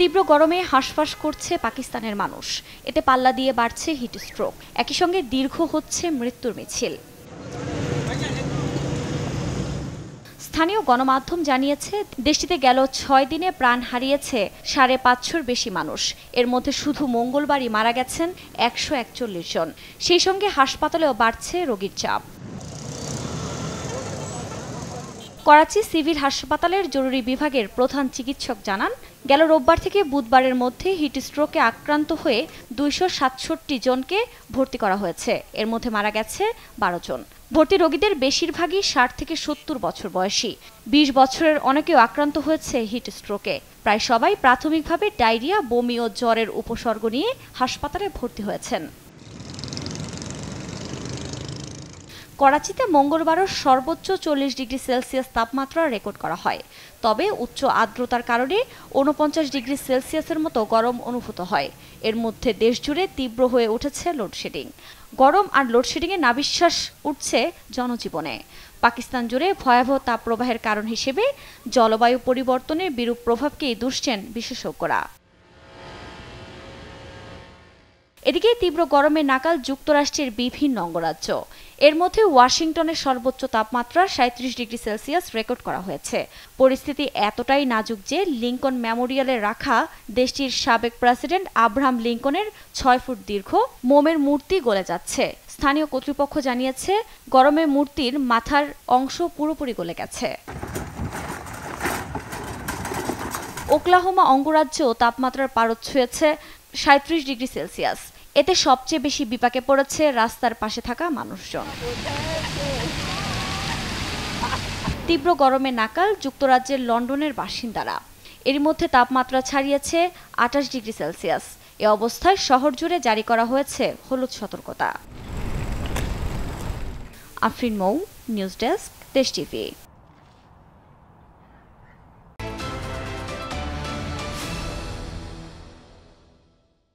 তীব্র গরমে হাঁসফাঁস করছে পাকিস্তানের মানুষ। এতে পাল্লা দিয়ে বাড়ছে হিট স্ট্রোক, একই সঙ্গে দীর্ঘ হচ্ছে মৃত্যুর মিছিল। স্থানীয় গণমাধ্যম জানিয়েছে, দেশটিতে গেল ৬ দিনে প্রাণ হারিয়েছে ৫৫০র বেশি মানুষ। এর মধ্যে শুধু মঙ্গলবারই মারা গেছেন ১৪১ জন। সেই সঙ্গে হাসপাতালেও বাড়ছে রোগীর চাপ। করাচি সিভিল হাসপাতালের জরুরি বিভাগের প্রধান চিকিৎসক জানান, গেল রোববার থেকে বুধবারের মধ্যে হিট স্ট্রোকে আক্রান্ত হয়ে ২৬৭ জনকে ভর্তি করা হয়েছে। এর মধ্যে মারা গেছে ১২ জন। ভর্তি রোগীদের বেশিরভাগই ৬০ থেকে ৭০ বছর বয়সী। ২০ বছরের অনেকেও আক্রান্ত হয়েছে হিট স্ট্রোকে। প্রায় সবাই প্রাথমিকভাবে ডায়রিয়া, বমি ও জ্বরের উপসর্গ নিয়ে হাসপাতালে ভর্তি হয়েছেন। করাচিতে মঙ্গলবারও সর্বোচ্চ ৪০ ডিগ্রি সেলসিয়াস তাপমাত্রা রেকর্ড করা হয়। তবে উচ্চ আর্দ্রতার কারণে ৪৯ ডিগ্রি সেলসিয়াসের মতো গরম অনুভূত হয়। এর মধ্যে দেশজুড়ে তীব্র হয়ে উঠেছে লোডশেডিং। গরম আর লোডশেডিংয়ে নাভিশ্বাস উঠছে জনজীবনে। পাকিস্তান জুড়ে ভয়াবহ তাপপ্রবাহের কারণ হিসেবে জলবায়ু পরিবর্তনের বিরূপ প্রভাবকেই দুষছেন বিশেষজ্ঞরা। এদিকে তীব্র গরমে নাকাল যুক্তরাষ্ট্রের বিভিন্ন অঙ্গরাজ্য। এর মধ্যে ওয়াশিংটনের সর্বোচ্চ তাপমাত্রা ৩৭ ডিগ্রি সেলসিয়াস রেকর্ড করা হয়েছে। পরিস্থিতি এতটাই নাজুক যে লিংকন মেমোরিয়ালে রাখা দেশটির সাবেক প্রেসিডেন্ট আব্রাহাম লিংকনের ৬ ফুট দীর্ঘ মোমের মূর্তি গলে যাচ্ছে। স্থানীয় কর্তৃপক্ষ জানিয়েছে, গরমে মূর্তির মাথার অংশ পুরোপুরি গলে গেছে। ওকলাহোমা অঙ্গরাজ্য তাপমাত্রার পারদ ছুঁয়েছে ৩৭ ডিগ্রি সেলসিয়াস। এতে সবচেয়ে বেশি বিপাকে পড়েছে রাস্তার পাশে থাকা মানুষজন। তীব্র গরমে নাকাল যুক্তরাজ্যের লন্ডনের বাসিন্দারা। এর মধ্যে তাপমাত্রা ছাড়িয়েছে ২৮ ডিগ্রি সেলসিয়াস। এ অবস্থায় শহর জুড়ে জারি করা হয়েছে হলুদ সতর্কতা। আফরিন মৌ, নিউজ ডেস্ক, দেশ টিভি।